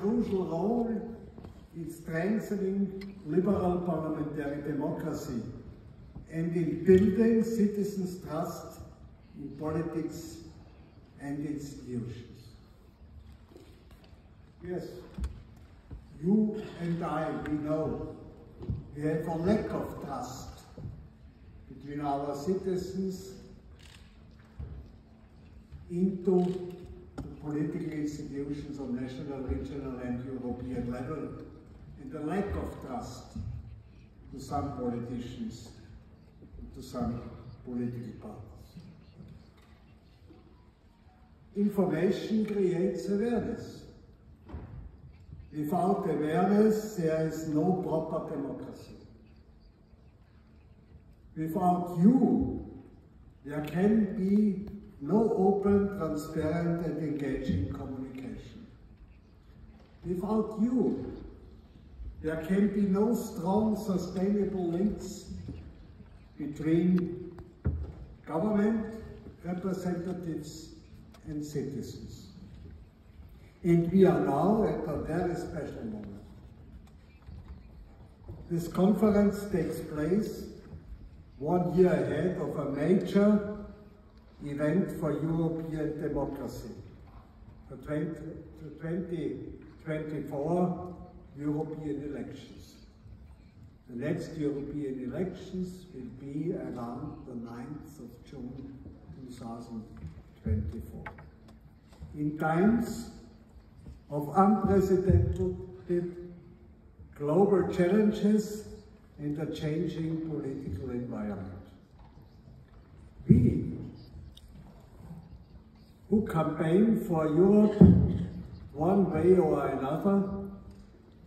crucial role in strengthening liberal parliamentary democracy and in building citizens' trust in politics and institutions. Yes, you and I, we know we have a lack of trust between our citizens into the political institutions on national, regional and European level, and the lack of trust to some politicians and to some political parties. Information creates awareness. Without awareness, there is no proper democracy. Without you, there can be no open, transparent and engaging communication. Without you, there can be no strong, sustainable links between government, representatives and citizens. And we are now at a very special moment. This conference takes place 1 year ahead of a major event for European democracy, the 2024 European elections. The next European elections will be around the 9th of June 2024. In times of unprecedented global challenges and a changing political environment. We, who campaign for Europe one way or another,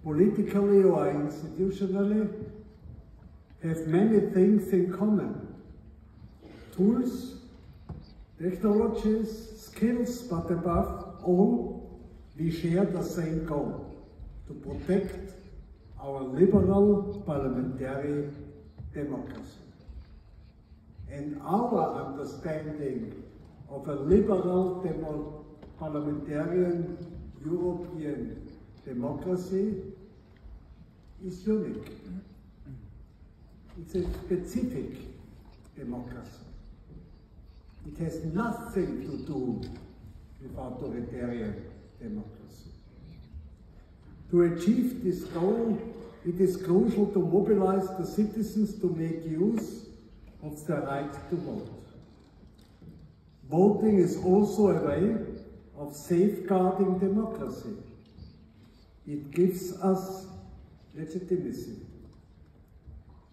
politically or institutionally, have many things in common. Tools, technologies, skills, but above all, we share the same goal, to protect our liberal parliamentary democracy. And our understanding of a liberal parliamentarian European democracy is unique. It's a specific democracy. It has nothing to do with authoritarian democracy. To achieve this goal, it is crucial to mobilize the citizens to make use of their right to vote. Voting is also a way of safeguarding democracy. It gives us legitimacy.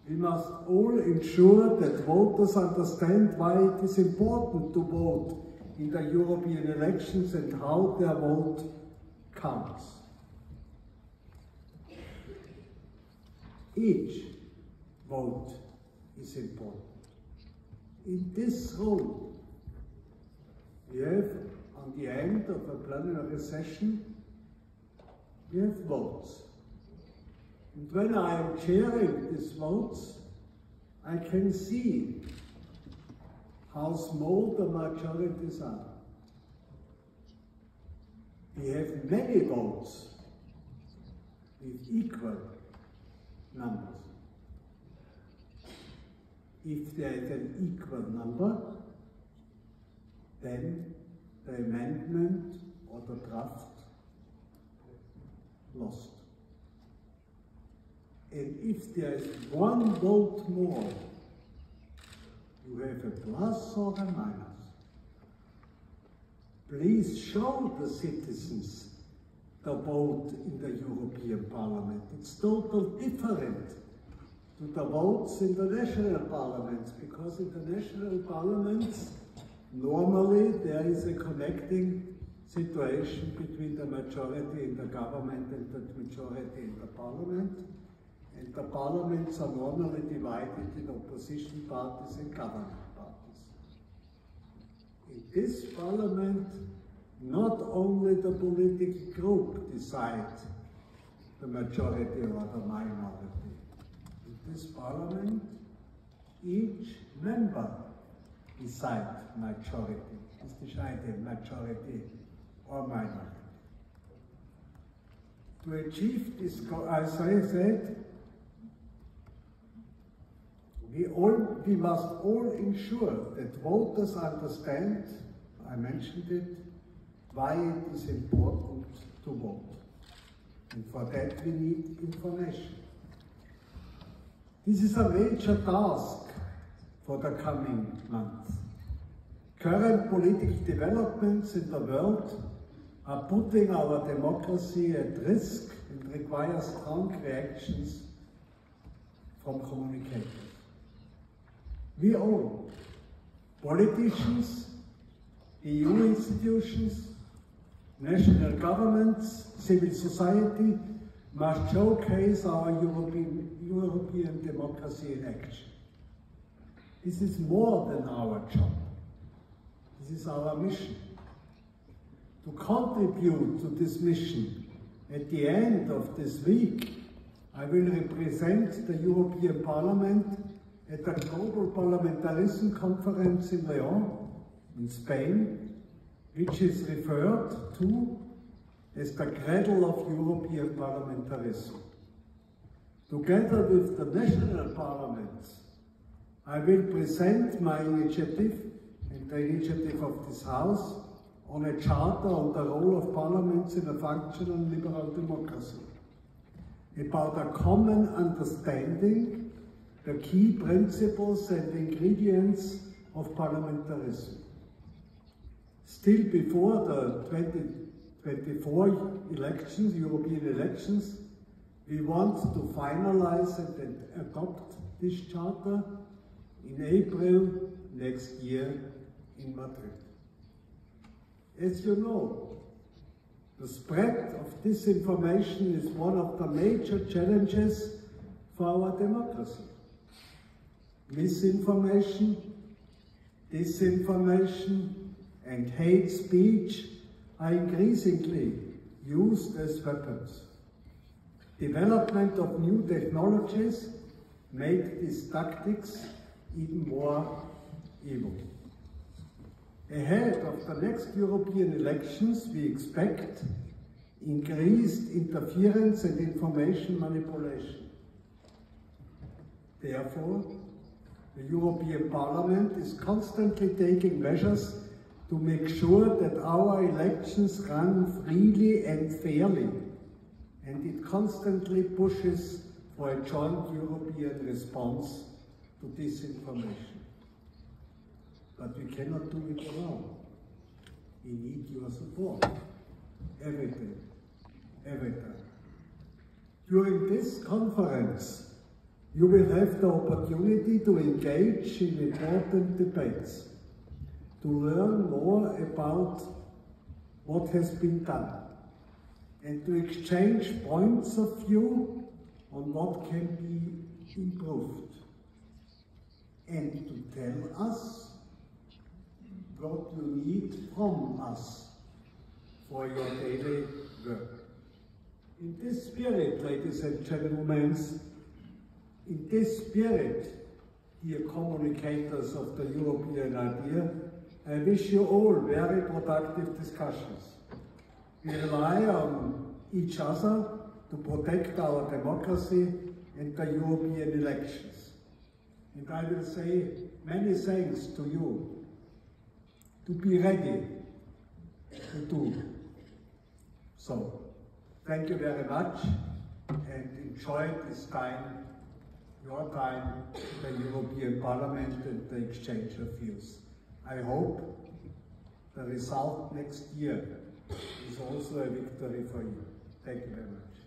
We must all ensure that voters understand why it is important to vote in the European elections and how their vote counts. Each vote is important. In this room, we have, on the end of a plenary session, we have votes. And when I am chairing these votes, I can see how small the majorities are. We have many votes with equal numbers. If there is an equal number, then the amendment or the draft lost. And if there is one vote more, you have a plus or a minus. Please show the citizens the vote in the European Parliament. It's totally different to the votes in the national parliaments, because in the national parliaments, normally there is a connecting situation between the majority in the government and the majority in the parliament. And the parliaments are normally divided in opposition parties and government parties. In this parliament, not only the political group decides the majority or the minority. In this parliament, each member decides majority. It's decided majority or minority. To achieve this, as I said, we must all ensure that voters understand, I mentioned it, why it is important to vote. And for that we need information. This is a major task for the coming months. Current political developments in the world are putting our democracy at risk and require strong reactions from communicators. We all, politicians, EU institutions, national governments, civil society, must showcase our European democracy in action. This is more than our job. This is our mission. To contribute to this mission, at the end of this week, I will represent the European Parliament at the Global Parliamentarism Conference in Leon, in Spain, which is referred to as the cradle of European parliamentarism. Together with the national parliaments, I will present my initiative and the initiative of this House on a charter on the role of parliaments in a functional liberal democracy, about a common understanding, the key principles and ingredients of parliamentarism. Still before the 2024 elections, European elections, we want to finalize and adopt this charter in April next year in Madrid. As you know, the spread of disinformation is one of the major challenges for our democracy. Misinformation, disinformation, and hate speech are increasingly used as weapons. Development of new technologies make these tactics even more evil. Ahead of the next European elections, we expect increased interference and information manipulation. Therefore, the European Parliament is constantly taking measures to make sure that our elections run freely and fairly, and it constantly pushes for a joint European response to disinformation. But we cannot do it alone. We need your support. Every day. Every time. During this conference, you will have the opportunity to engage in important debates, to learn more about what has been done, and to exchange points of view on what can be improved, and to tell us what you need from us for your daily work. In this spirit, ladies and gentlemen, in this spirit, dear communicators of the European idea, I wish you all very productive discussions. We rely on each other to protect our democracy and the European elections. And I will say many thanks to you to be ready to do so. Thank you very much and enjoy this time, your time, in the European Parliament and the exchange of views. I hope the result next year is also a victory for you. Thank you very much.